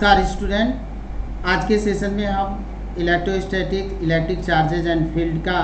नमस्कार स्टूडेंट, आज के सेशन में हम electrostatic electric charges and field का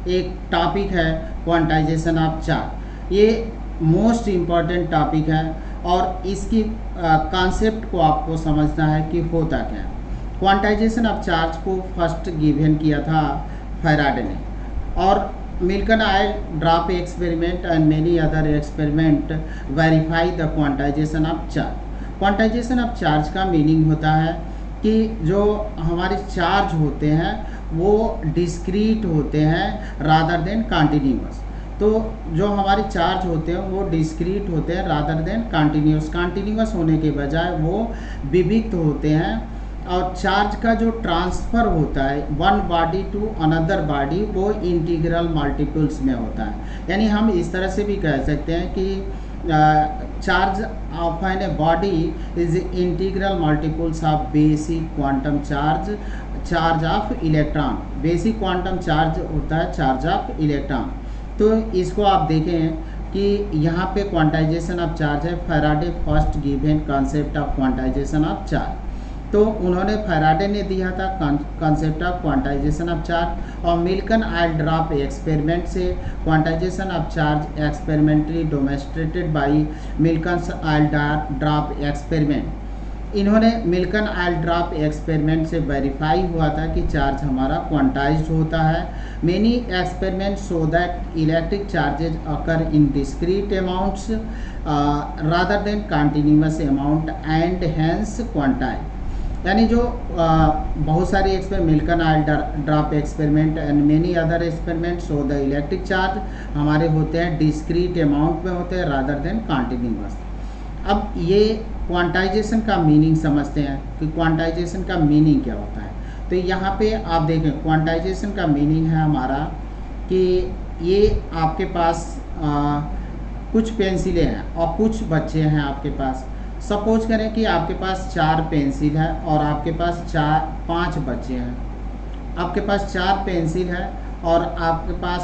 एक टॉपिक है क्वांटाइजेशन ऑफ चार्ज। ये मोस्ट इम्पॉर्टेंट टॉपिक है और इसकी कॉन्सेप्ट को आपको समझना है कि होता क्या है। क्वांटाइजेशन ऑफ चार्ज को फर्स्ट गिवन किया था फैराडे ने, और Milton oil drop experiment and many other experiment verify the quantization of charge. Quantization of charge का मीनिंग होता है कि जो हमारे चार्ज होते हैं वो डिस्क्रीट होते हैं रादर देन कंटिन्यूअस। तो जो हमारे चार्ज होते हैं वो डिस्क्रीट होते हैं रादर देन कंटिन्यूअस होने के बजाय वो विविक्त होते हैं। और चार्ज का जो ट्रांसफ़र होता है one body to another body वो इंटीग्रल मल्टीपल्स में होता है। यानी हम इस तरह से भी कह सकते हैं कि charge of an a body is integral multiples of basic quantum charge of electron. Basic quantum charge होता है चार्ज ऑफ इलेक्ट्रॉन। तो इसको आप देखें कि यहाँ पे क्वांटाइजेशन ऑफ चार्ज है। Faraday first given concept of quantization of charge. तो उन्होंने फैराडे ने दिया था concept of quantization of charge, और मिल्टन आयल ड्रॉप एक्सपेरिमेंट से quantization of charge experimentally demonstrated by Milton oil drop experiment. इन्होंने Milton oil drop experiment से verify हुआ था कि चार्ज हमारा क्वांटाइज्ड होता है। Many experiment show that electric charges occur in discrete amounts rather then continuous amount and hence quantise. यानी जो बहुत सारे experiment Milton oil drop experiment and many other experiment show the electric charge हमारे होते हैं discrete amount में होते हैं रादर देन कंटिन्यूअस। अब ये क्वांटाइजेशन का मीनिंग समझते हैं कि क्वांटाइजेशन का मीनिंग क्या होता है। तो यहाँ पे आप देखें क्वांटाइजेशन का मीनिंग है हमारा कि ये आपके पास कुछ पेंसिलें हैं और कुछ बच्चे हैं आपके पास। सपोज करें कि आपके पास 4 पेंसिल है और आपके पास 5 बच्चे हैं। आपके पास 4 पेंसिल है और आपके पास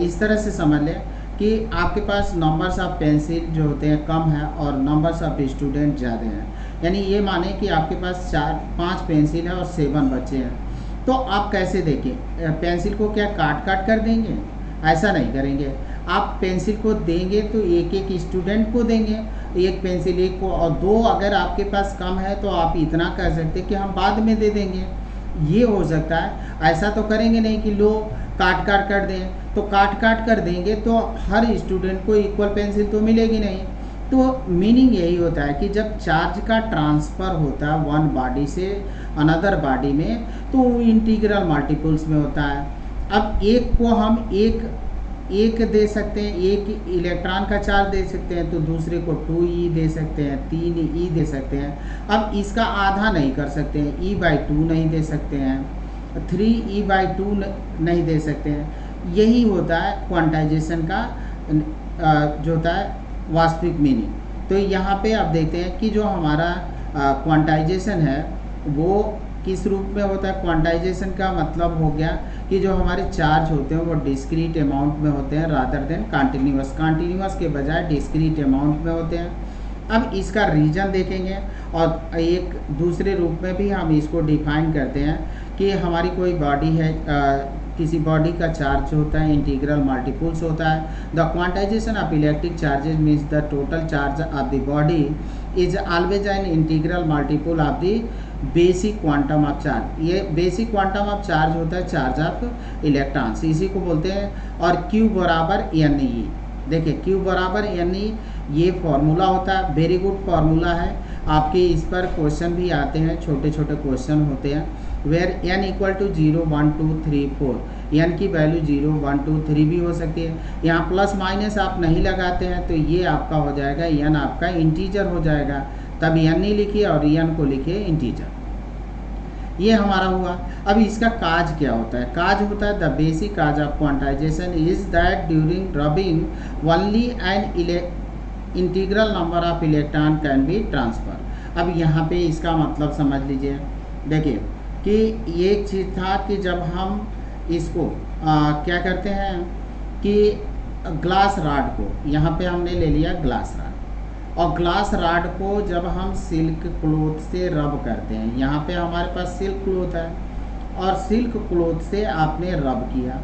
इस तरह से समझ लें कि आपके पास नंबर्स ऑफ पेंसिल जो होते हैं कम है और नंबर्स ऑफ स्टूडेंट ज़्यादा हैं। यानी ये माने कि आपके पास 5 पेंसिल है और 7 बच्चे हैं। तो आप कैसे देखें, पेंसिल को क्या काट कर देंगे? ऐसा नहीं करेंगे। आप पेंसिल को देंगे तो एक स्टूडेंट को देंगे, एक पेंसिल एक को, और 2 अगर आपके पास कम है तो आप इतना कह सकते हैं कि हम बाद में दे देंगे। ये हो सकता है। ऐसा तो करेंगे नहीं कि लो काट कर दें। तो काट कर देंगे तो हर स्टूडेंट को इक्वल पेंसिल तो मिलेगी नहीं। तो मीनिंग यही होता है कि जब चार्ज का ट्रांसफ़र होता है वन बॉडी से अनदर बॉडी में तो वो इंटीग्रल मल्टीपल्स में होता है। अब एक को हम एक दे सकते हैं, एक इलेक्ट्रॉन का चार्ज दे सकते हैं, तो दूसरे को 2e दे सकते हैं, 3e दे सकते हैं। अब इसका आधा नहीं कर सकते हैं, e/2 नहीं दे सकते हैं, 3e/2 नहीं दे सकते हैं। यही होता है क्वांटाइजेशन का जो होता है वास्तविक मीनिंग। तो यहाँ पे आप देखते हैं कि जो हमारा क्वांटाइजेशन है वो किस रूप में होता है। क्वांटाइजेशन का मतलब हो गया कि जो हमारे चार्ज होते हैं वो डिस्क्रीट अमाउंट में होते हैं रादर देन कंटिन्यूअस के बजाय डिस्क्रीट अमाउंट में होते हैं। अब इसका रीजन देखेंगे और एक दूसरे रूप में भी हम इसको डिफाइन करते हैं कि हमारी कोई बॉडी है, किसी बॉडी का चार्ज होता है इंटीग्रल मल्टीपल्स होता है। The quantization of electric charges means the total charge of the body is always an integral multiple of the basic quantum of charge. ये बेसिक क्वांटम ऑफ चार्ज होता है charge of electrons, इसी को बोलते हैं। और Q बराबर NE। देखिए Q बराबर NE ये फॉर्मूला होता है। वेरी गुड फार्मूला है। आपके इस पर क्वेश्चन भी आते हैं, छोटे क्वेश्चन होते हैं। Where n equal to 0 1 2 3 4, n की वैल्यू 0 1 2 3 भी हो सकती है। यहाँ प्लस माइनस आप नहीं लगाते हैं तो ये आपका हो जाएगा n आपका इंटीजर हो जाएगा, तब n ही लिखिए और n को लिखिए इंटीजर। ये हमारा हुआ। अब इसका काज क्या होता है? काज होता है the basic cause of quantization is that during rubbing only an integral number of electron can be transfer. अब यहाँ पे इसका मतलब समझ लीजिए। देखिए कि ये एक चीज़ था कि जब हम इसको क्या करते हैं कि ग्लास रॉड को यहाँ पे हमने ले लिया ग्लास रॉड, और ग्लास रॉड को जब हम सिल्क क्लॉथ से रब करते हैं, यहाँ पे हमारे पास सिल्क क्लॉथ है और सिल्क क्लॉथ से आपने रब किया,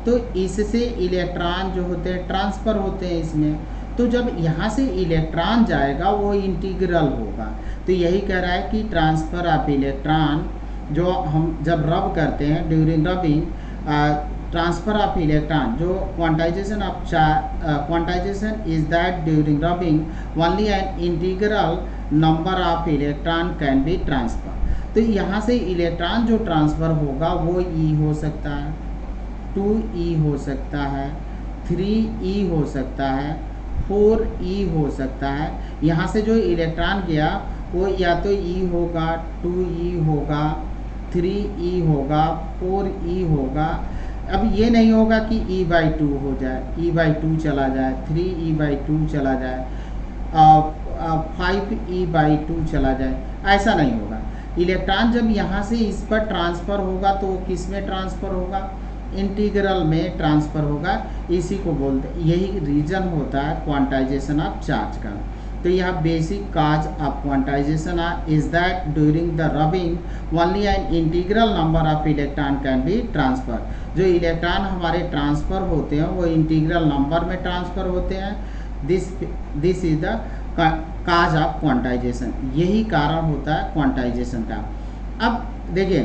तो इससे इलेक्ट्रॉन जो होते हैं ट्रांसफ़र होते हैं इसमें। तो जब यहाँ से इलेक्ट्रॉन जाएगा वो इंटीग्रल होगा। तो यही कह रहा है कि ट्रांसफ़र ऑफ इलेक्ट्रॉन जो हम जब रब करते हैं during rubbing, transfer of electron जो quantization of quantization is that during rubbing only an integral number of electron can be transfer. तो यहाँ से इलेक्ट्रॉन जो ट्रांसफ़र होगा वो E हो सकता है, 2E हो सकता है, 3E हो सकता है, 4E हो सकता है। यहाँ से जो इलेक्ट्रॉन गया वो या तो E होगा, 2E होगा, 3E होगा, 4E होगा। अब ये नहीं होगा कि E/2 हो जाए, E/2 चला जाए, 3E/2 चला जाए, 5E/2 चला जाए, ऐसा नहीं होगा। इलेक्ट्रॉन जब यहाँ से इस पर ट्रांसफ़र होगा तो वो किस में ट्रांसफ़र होगा, इंटीग्रल में ट्रांसफ़र होगा। इसी को बोलते, यही रीज़न होता है क्वांटाइजेशन ऑफ चार्ज का। तो यह basic cause of quantization is that during the rubbing only an integral number of electron can B transfer. जो इलेक्ट्रॉन हमारे ट्रांसफ़र होते हैं वो इंटीग्रल नंबर में ट्रांसफ़र होते हैं। This is the cause of quantization, यही कारण होता है क्वांटाइजेशन का। अब देखिए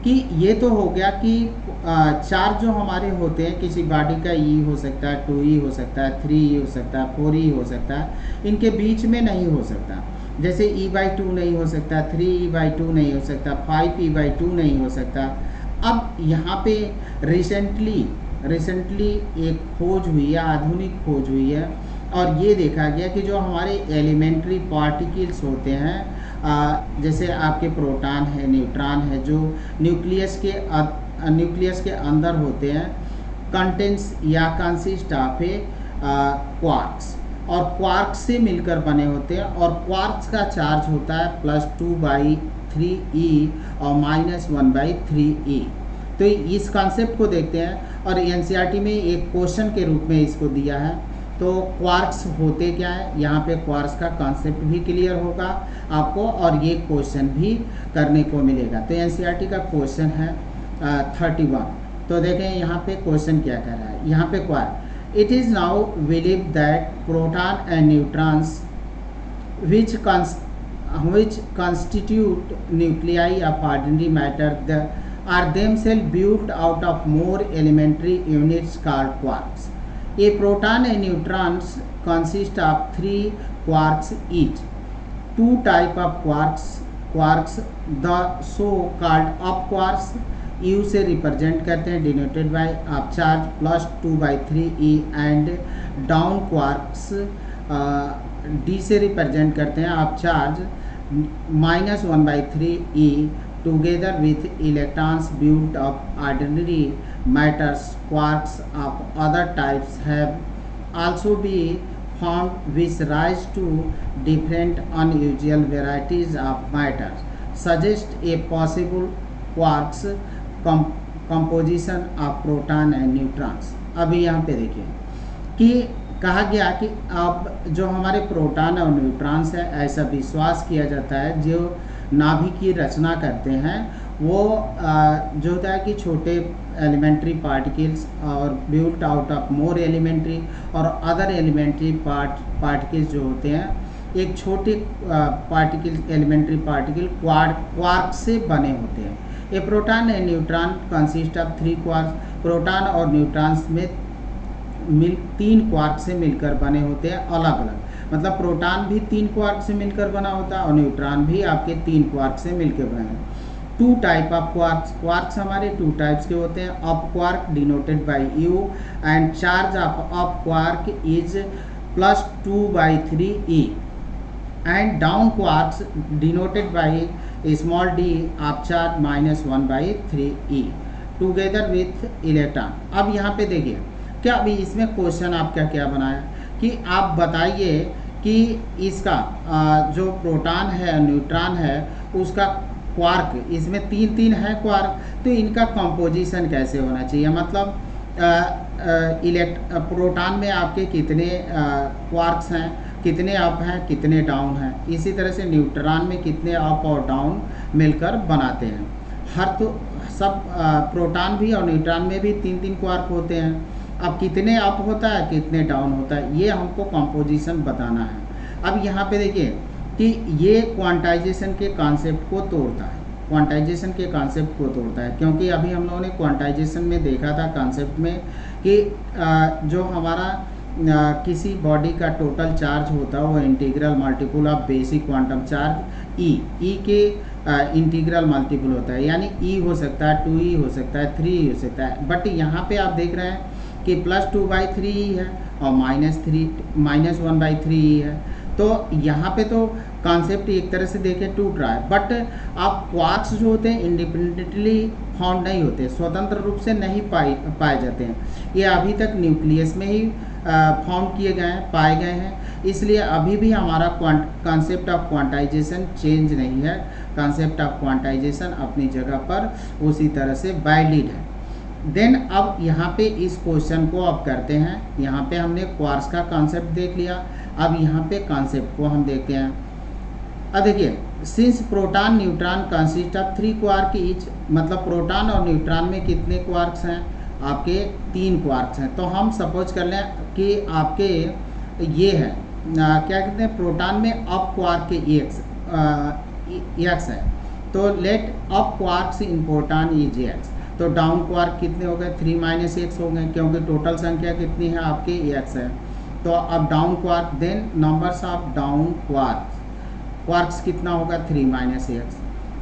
कि ये तो हो गया कि चार्ज जो हमारे होते हैं किसी बॉडी का E हो सकता है, 2E हो सकता है, 3E हो सकता है, 4E हो सकता है, इनके बीच में नहीं हो सकता। जैसे E/2 नहीं हो सकता, 3E/2 नहीं हो सकता, 5E/2 नहीं हो सकता। अब यहाँ पे रिसेंटली एक खोज हुई है, आधुनिक खोज हुई है, और ये देखा गया कि जो हमारे एलिमेंट्री पार्टिकल्स होते हैं, जैसे आपके प्रोटॉन है, न्यूट्रॉन है, जो न्यूक्लियस के अंदर होते हैं, कंटेंट्स या कंसिस्ट ऑफ ए क्वार्क्स, और क्वार्क्स से मिलकर बने होते हैं, और क्वार्क्स का चार्ज होता है +2/3e और -1/3e। तो इस कॉन्सेप्ट को देखते हैं, और एनसीईआरटी में एक क्वेश्चन के रूप में इसको दिया है। तो क्वार्क्स होते क्या है, यहाँ पे क्वार्क्स का कॉन्सेप्ट भी क्लियर होगा आपको, और ये क्वेश्चन भी करने को मिलेगा। तो एनसीईआरटी का क्वेश्चन है 31। तो देखें यहाँ पे क्वेश्चन क्या कह रहा है। यहाँ पे quark, it is now believe that proton and neutrons which constitute nuclei of ordinary matter are themselves built out of more elementary units called quarks. A proton and neutrons consist of 3 quarks each. Two type of quarks, the so-called up quarks U से represent करते हैं, denoted by up charge +2/3e, and down quarks D से represent करते हैं up charge -1/3e, together with electrons built of ordinary matters. Quarks of other types have also been found which rise to different unusual varieties of matter, suggest a possible quarks composition of proton and neutrons. अभी यहाँ पे देखिए कि कहा गया कि अब जो हमारे प्रोटॉन और न्यूट्रॉन्स है, ऐसा विश्वास किया जाता है जो नाभि की रचना करते हैं, वो जो होता है कि छोटे एलिमेंट्री पार्टिकल्स और built out of more elementary और अदर एलिमेंट्री पार्टिकल्स जो होते हैं, एक छोटे एलिमेंट्री पार्टिकल क्वार्क से बने होते हैं। A proton and neutron consist of 3 quarks. Proton और न्यूट्रॉन्स में 3 क्वार्क से मिलकर बने होते हैं अलग अलग। मतलब प्रोटॉन भी 3 क्वार्क से मिलकर बना होता है और न्यूट्रॉन भी आपके 3 क्वार्क से मिलकर बने। 2 टाइप ऑफ क्वार्क्स हमारे 2 टाइप्स के होते हैं। Up quark denoted by U and charge of up quark is +2/3e, and down quarks denoted by small d of charge -1/3e, together with electron. अब यहाँ पे देखिए क्या, अभी इसमें क्वेश्चन आपका क्या बनाया कि आप बताइए कि इसका जो प्रोटॉन है न्यूट्रॉन है उसका क्वार्क, इसमें 3 है क्वार्क, तो इनका कंपोजिशन कैसे होना चाहिए। मतलब प्रोटॉन में आपके कितने क्वार्क्स हैं, कितने अप हैं, कितने डाउन हैं। इसी तरह से न्यूट्रॉन में कितने अप और डाउन मिलकर बनाते हैं। हर तो सब प्रोटॉन भी और न्यूट्रॉन में भी 3-3 क्वार्क होते हैं। अब कितने अप होता है, कितने डाउन होता है, ये हमको कंपोजिशन बताना है। अब यहाँ पे देखिए कि ये क्वांटाइजेशन के कॉन्सेप्ट को तोड़ता है, क्वांटाइजेशन के कॉन्सेप्ट को तोड़ता है, क्योंकि अभी हम लोगों ने क्वांटाइजेशन में देखा था कॉन्सेप्ट में कि जो हमारा किसी बॉडी का टोटल चार्ज होता है वो integral multiple of basic quantum charge e के इंटीग्रल मल्टीपल होता है। यानी ई हो सकता है, 2e हो सकता है, 3e हो सकता है। बट यहाँ पे आप देख रहे हैं कि +2/3e है और -1/3e है। तो यहाँ पे तो कॉन्सेप्ट एक तरह से देखें टूट रहा है। बट आप क्वार्क्स जो होते हैं इंडिपेंडेंटली फाउंड नहीं होते, स्वतंत्र रूप से नहीं पाए जाते हैं। ये अभी तक न्यूक्लियस में ही फाउंड किए गए हैं, पाए गए हैं। इसलिए अभी भी हमारा कॉन्सेप्ट ऑफ क्वांटाइजेशन चेंज नहीं है। कॉन्सेप्ट ऑफ क्वांटाइजेशन अपनी जगह पर उसी तरह से वैलिड है। देन अब यहाँ पे इस क्वेश्चन को अब करते हैं। यहाँ पे हमने क्वार्क्स का कॉन्सेप्ट देख लिया, अब यहाँ पे कॉन्सेप्ट को हम देखते हैं। अब देखिए, since proton neutron consist of 3 quark each, मतलब प्रोटॉन और न्यूट्रॉन में कितने क्वार्क्स हैं, आपके 3 क्वार्क्स हैं। तो हम सपोज कर लें कि आपके ये है क्या कहते हैं, प्रोटॉन में अप क्वार्क के एक्स है। तो let up quarks in proton is x. तो डाउन क्वार्क कितने हो गए, 3 - x हो गए, क्योंकि टोटल संख्या कितनी है आपके x है। तो अब down quark, then numbers of down quarks कितना होगा, 3 - x।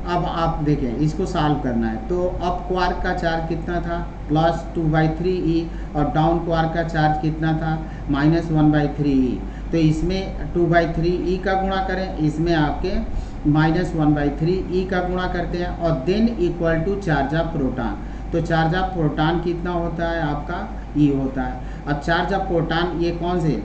अब आप देखें, इसको सॉल्व करना है। तो अप क्वार्क का चार्ज कितना था, +2/3e, और डाउन क्वार्क का चार्ज कितना था, -1/3e। तो इसमें 2/3e का गुणा करें, इसमें आपके -1/3e का गुणा करते हैं, और then equal to charge of proton. तो चार्ज ऑफ प्रोटॉन कितना होता है आपका, e होता है। अब चार्ज ऑफ प्रोटॉन ये कौन से,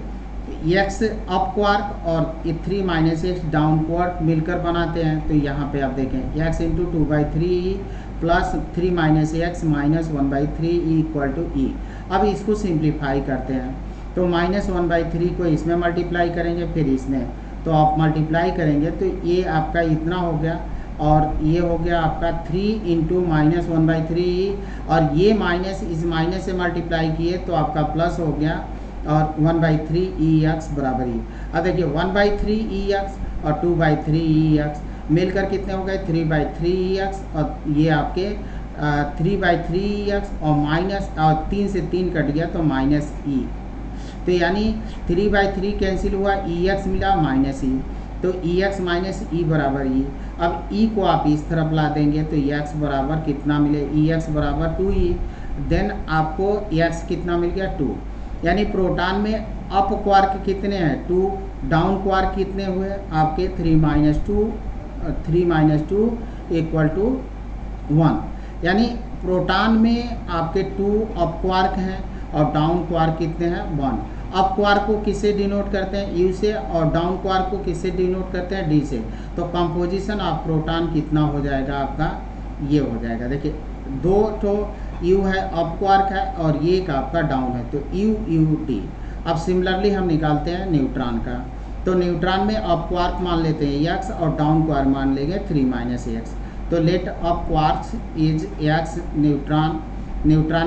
x अप क्वार्क और 3 - x डाउन क्वार्क मिलकर बनाते हैं। तो यहाँ पे आप देखें, x × 2/3e + 3 - x -1/3e = e। अब इसको सिंप्लीफाई करते हैं। तो -1/3 को इसमें मल्टीप्लाई करेंगे, फिर इसमें, तो आप मल्टीप्लाई करेंगे तो ये आपका इतना हो गया, और ये हो गया आपका 3 × -1/3e, और ये माइनस इस माइनस से मल्टीप्लाई किए तो आपका प्लस हो गया, और 1/3ex बराबर ही। अब देखिए 1/3ex और 2/3ex मिलकर कितने हो गए, 3/3ex, और ये आपके 3/3ex और माइनस, और 3 से 3 कट गया तो -e। तो यानी 3/3 कैंसिल हुआ, ex मिला -e। तो ex - e बराबर e। अब e को आप इस तरफ ला देंगे तो x बराबर कितना मिले, ex बराबर 2e। देन आपको x कितना मिल गया, 2। यानी प्रोटॉन में अप क्वार्क कितने हैं, 2, डाउन क्वार्क कितने हुए आपके 3 - 2 = 1। यानी प्रोटॉन में आपके 2 अप क्वार्क हैं और डाउन क्वार्क कितने हैं, 1। अप क्वार्क को किससे डिनोट करते हैं, U से, और डाउन क्वार्क को किससे डिनोट करते हैं, D से। तो कंपोजिशन ऑफ प्रोटॉन कितना हो जाएगा आपका, ये हो जाएगा। देखिए 2 तो U है, अप क्वार्क है, और ये एक आपका डाउन है, तो UUD। अब सिमिलरली हम निकालते हैं न्यूट्रॉन का। तो न्यूट्रॉन में अप क्वार्क मान लेते हैं x, और डाउन क्वार्क मान लेंगे 3 - x। तो let up quarks is x, neutron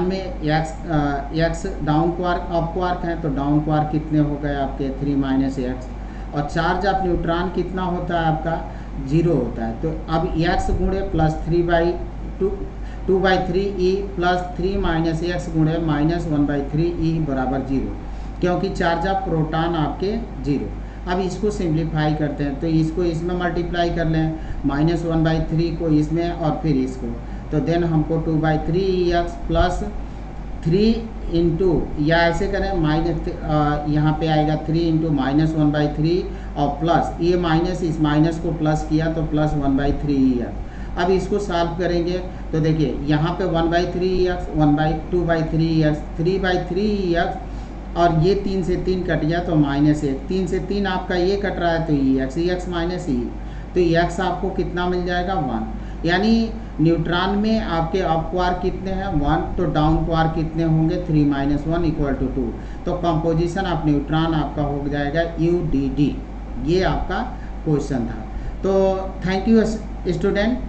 में x down quark up quark है, तो डाउन क्वार्क कितने हो गए आपके 3 - x। और चार्ज ऑफ न्यूट्रॉन कितना होता है आपका, 0 होता है। तो अब x गुणे +2/3e + 3 - x गुणे -1/3e बराबर 0, क्योंकि चार्ज ऑफ प्रोटॉन आपके 0। अब इसको सिंप्लीफाई करते हैं, तो इसको इसमें मल्टीप्लाई कर लें, -1/3 को इसमें और फिर इसको। तो देन हमको 2/3ex + 3 इंटू, या ऐसे करें यहाँ पे आएगा 3 × -1/3 और प्लस, ये माइनस इस माइनस को प्लस किया तो +1/3ex। अब इसको सॉल्व करेंगे तो देखिए यहाँ पे 1/3ex, 2/3ex, 3/3ex, और ये 3 से 3 कट गया तो -1, 3 से 3 आपका ये कट रहा है तो ex - e। तो ex आपको कितना मिल जाएगा, 1। यानी न्यूट्रॉन में आपके अप क्वार्क कितने हैं 1, तो डाउन क्वार्क कितने होंगे 3 - 1 = 2। तो कंपोजिशन ऑफ न्यूट्रॉन आपका हो जाएगा UDD। ये आपका क्वेश्चन था। तो थैंक यू स्टूडेंट।